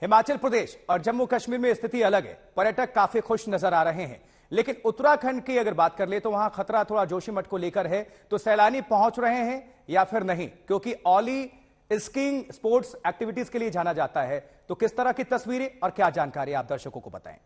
हिमाचल प्रदेश और जम्मू कश्मीर में स्थिति अलग है। पर्यटक काफी खुश नजर आ रहे हैं, लेकिन उत्तराखंड की अगर बात कर ले तो वहां खतरा थोड़ा जोशीमठ को लेकर है। तो सैलानी पहुंच रहे हैं या फिर नहीं, क्योंकि औली स्कीइंग स्पोर्ट्स एक्टिविटीज के लिए जाना जाता है। तो किस तरह की तस्वीरें और क्या जानकारी आप दर्शकों को बताएं।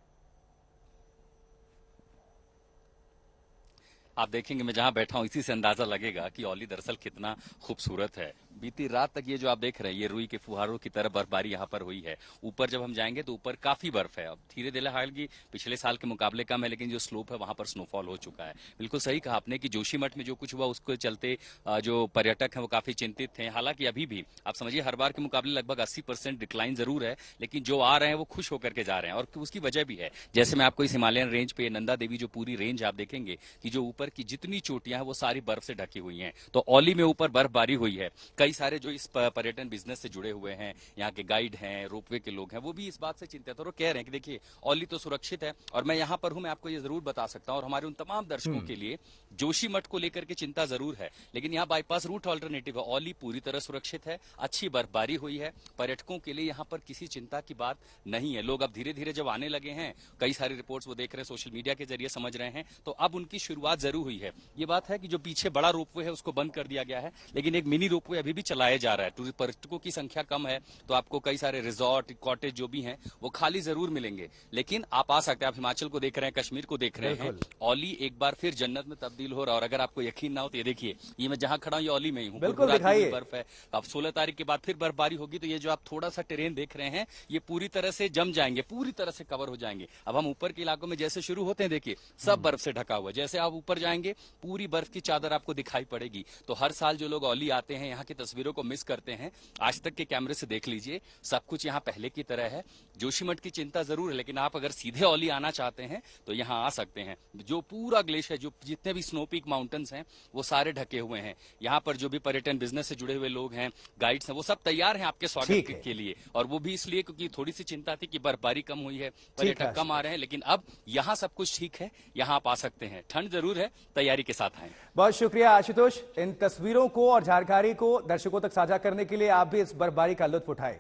आप देखेंगे मैं जहां बैठा हूं इसी से अंदाजा लगेगा कि औली दरअसल कितना खूबसूरत है। बीती रात तक ये जो आप देख रहे हैं ये रुई के फुहारों की तरह बर्फबारी यहाँ पर हुई है। ऊपर जब हम जाएंगे तो ऊपर काफी बर्फ है। अब धीरे धीरे हालांकि पिछले साल के मुकाबले कम है, लेकिन जो स्लोप है वहां पर स्नोफॉल हो चुका है। बिल्कुल सही कहा आपने कि जोशीमठ में जो कुछ हुआ उसके चलते जो पर्यटक हैं वो काफी चिंतित थे। हालांकि अभी भी आप समझिए हर बार के मुकाबले लगभग 80% डिक्लाइन जरूर है, लेकिन जो आ रहे हैं वो खुश होकर के जा रहे हैं। और उसकी वजह भी है, जैसे मैं आपको इस हिमालयन रेंज पे नंदा देवी जो पूरी रेंज आप देखेंगे कि जो ऊपर की जितनी चोटियां हैं वो सारी बर्फ से ढकी हुई हैं। तो औली में ऊपर बर्फबारी हुई है। कई सारे जो इस पर्यटन बिजनेस से जुड़े हुए हैं, यहाँ के गाइड हैं, रोपवे के लोग हैं, वो भी इस बात से चिंतित और वो कह रहे हैं कि देखिए औली तो सुरक्षित है और मैं यहाँ पर हूं, मैं आपको ये जरूर बता सकता हूं। और हमारे उन तमाम दर्शकों के लिए जोशीमठ को लेकर के चिंता जरूर है, लेकिन यहाँ बाईपास रूट ऑल्टरनेटिव है। औली पूरी तरह सुरक्षित है, अच्छी बर्फबारी हुई है, पर्यटकों के लिए यहाँ पर किसी चिंता की बात नहीं है। लोग अब धीरे धीरे जब आने लगे हैं, कई सारी रिपोर्ट्स वो देख रहे हैं, सोशल मीडिया के जरिए समझ रहे हैं, तो अब उनकी शुरुआत जरूर हुई है। ये बात है कि जो पीछे बड़ा रोपवे है उसको बंद कर दिया गया है, लेकिन एक मिनी रोपवे अभी भी चलाया जा रहा है। पर्यटकों की संख्या कम है तो आपको कई सारे रिजॉर्ट कॉटेज जो भी हैं वो खाली जरूर मिलेंगे, लेकिन आप आ सकते हैं। आप हिमाचल को देख रहे हैं, कश्मीर को देख रहे हैं, औली एक बार फिर जन्नत में तब्दील हो रहा है। और अगर आपको यकीन ना हो तो ये देखिए, ये मैं जहां खड़ा हूं ये औली में ही हूं, बर्फ है। अब 16 तारीख के बाद फिर बर्फबारी होगी, तो ये जो आप थोड़ा सा टेरेन देख रहे हैं ये पूरी तरह से जम जाएंगे, पूरी तरह से कवर हो जाएंगे। अब हम ऊपर के इलाकों में जैसे शुरू होते हैं, देखिए सब बर्फ से ढका हुआ है। जैसे आप ऊपर जाएंगे पूरी बर्फ की चादर आपको दिखाई पड़ेगी। तो हर साल जो लोग औली आते हैं, यहाँ की तस्वीरों को मिस करते हैं, आज तक के कैमरे से देख लीजिए, सब कुछ यहाँ पहले की तरह है। जोशीमठ की चिंता जरूर है, लेकिन आप अगर सीधे औली आना चाहते हैं तो यहाँ आ सकते हैं। जो पूरा ग्लेशियर, जो जितने भी स्नो पीक माउंटेन्स हैं वो सारे ढके हुए हैं। यहाँ पर जो भी पर्यटन बिजनेस से जुड़े हुए लोग हैं, गाइड्स हैं, वो सब तैयार हैं आपके स्वागत के लिए। और वो भी इसलिए क्योंकि थोड़ी सी चिंता थी कि बर्फबारी कम हुई है, पर्यटक कम आ रहे हैं, लेकिन अब यहाँ सब कुछ ठीक है, यहाँ आप आ सकते हैं। ठंड जरूर है, तैयारी के साथ आए। बहुत शुक्रिया आशुतोष, इन तस्वीरों को और जानकारी को दर्शकों तक साझा करने के लिए। आप भी इस बर्फबारी का लुत्फ उठाए।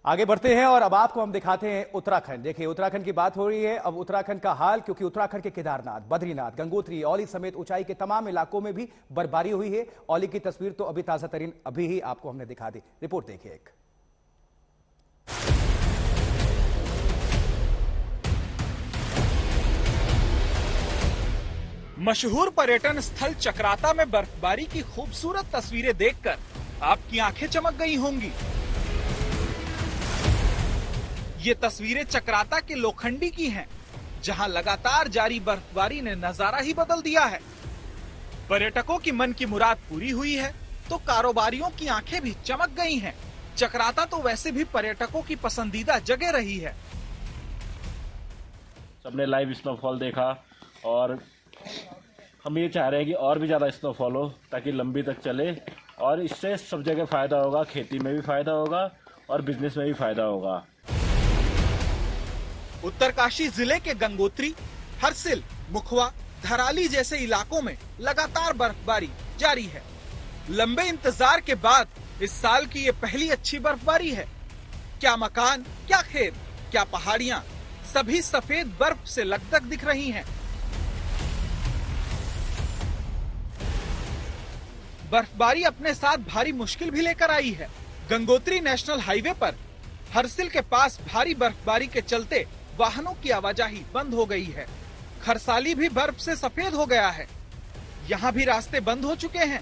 आगे बढ़ते हैं और अब आपको हम दिखाते हैं उत्तराखंड। देखिए उत्तराखंड की बात हो रही है, अब उत्तराखंड का हाल, क्योंकि उत्तराखंड के केदारनाथ, बद्रीनाथ, गंगोत्री, औली समेत ऊंचाई के तमाम इलाकों में भी बर्फबारी हुई है। औली की तस्वीर तो अभी ताजा तरीन अभी ही आपको हमने दिखा दी। रिपोर्ट देखिए एक। मशहूर पर्यटन स्थल चक्राता में बर्फबारी की खूबसूरत तस्वीरें देखकर आपकी आंखें चमक गई होंगी। ये तस्वीरें चक्राता के लोखंडी की हैं, जहां लगातार जारी बर्फबारी ने नजारा ही बदल दिया है। पर्यटकों की मन की मुराद पूरी हुई है तो कारोबारियों की आंखें भी चमक गई हैं। चक्राता तो वैसे भी पर्यटकों की पसंदीदा जगह रही है। सबने लाइव स्नोफॉल देखा और हम ये चाह रहे हैं कि और भी ज्यादा स्नोफॉल हो ताकि लंबी तक चले, और इससे सब जगह फायदा होगा, खेती में भी फायदा होगा और बिजनेस में भी फायदा होगा। उत्तरकाशी जिले के गंगोत्री, हरसिल, मुखवा, धराली जैसे इलाकों में लगातार बर्फबारी जारी है। लंबे इंतजार के बाद इस साल की ये पहली अच्छी बर्फबारी है। क्या मकान, क्या खेत, क्या पहाड़ियां, सभी सफेद बर्फ से लकदक दिख रही हैं। बर्फबारी अपने साथ भारी मुश्किल भी लेकर आई है। गंगोत्री नेशनल हाईवे पर हरसिल के पास भारी बर्फबारी के चलते वाहनों की आवाजाही बंद हो गई है। खरसाली भी बर्फ से सफेद हो गया है। यहाँ भी रास्ते बंद हो चुके हैं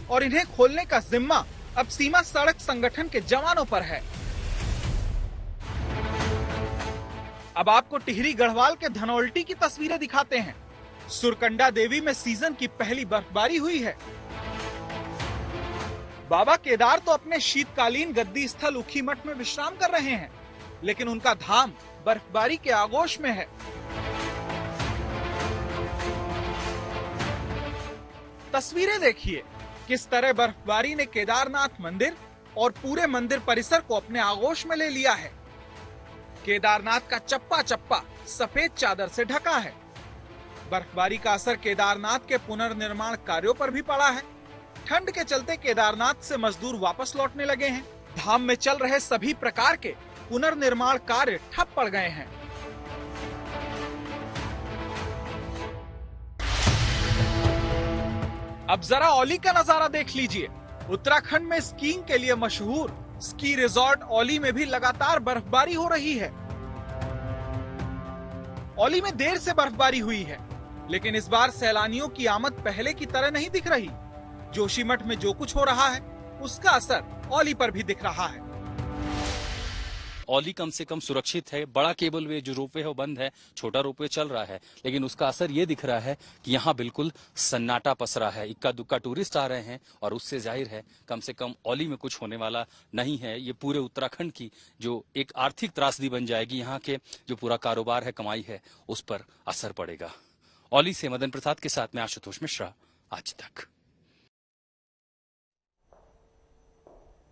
और इन्हें खोलने का जिम्मा अब सीमा सड़क संगठन के जवानों पर है। अब आपको टिहरी गढ़वाल के धनौल्टी की तस्वीरें दिखाते हैं। सुरकंडा देवी में सीजन की पहली बर्फबारी हुई है। बाबा केदार तो अपने शीतकालीन गद्दी स्थल उखीमठ में विश्राम कर रहे हैं, लेकिन उनका धाम बर्फबारी के आगोश में है। तस्वीरें देखिए, किस तरह बर्फबारी ने केदारनाथ मंदिर और पूरे मंदिर परिसर को अपने आगोश में ले लिया है। केदारनाथ का चप्पा चप्पा सफेद चादर से ढका है। बर्फबारी का असर केदारनाथ के पुनर्निर्माण कार्यों पर भी पड़ा है। ठंड के चलते केदारनाथ से मजदूर वापस लौटने लगे हैं। धाम में चल रहे सभी प्रकार के पुनर्निर्माण कार्य ठप पड़ गए हैं। अब जरा औली का नजारा देख लीजिए। उत्तराखंड में स्कीइंग के लिए मशहूर स्की रिजॉर्ट औली में भी लगातार बर्फबारी हो रही है। औली में देर से बर्फबारी हुई है, लेकिन इस बार सैलानियों की आमद पहले की तरह नहीं दिख रही। जोशीमठ में जो कुछ हो रहा है उसका असर औली पर भी दिख रहा है। औली कम से कम सुरक्षित है। बड़ा केबल वे जो रोपवे है वो बंद है, छोटा रोपवे चल रहा है, लेकिन उसका असर ये दिख रहा है कि यहाँ बिल्कुल सन्नाटा पसरा है। इक्का दुक्का टूरिस्ट आ रहे हैं और उससे जाहिर है कम से कम औली में कुछ होने वाला नहीं है। ये पूरे उत्तराखंड की जो एक आर्थिक त्रासदी बन जाएगी, यहाँ के जो पूरा कारोबार है, कमाई है, उस पर असर पड़ेगा। औली से मदन प्रसाद के साथ में आशुतोष मिश्रा, आज तक।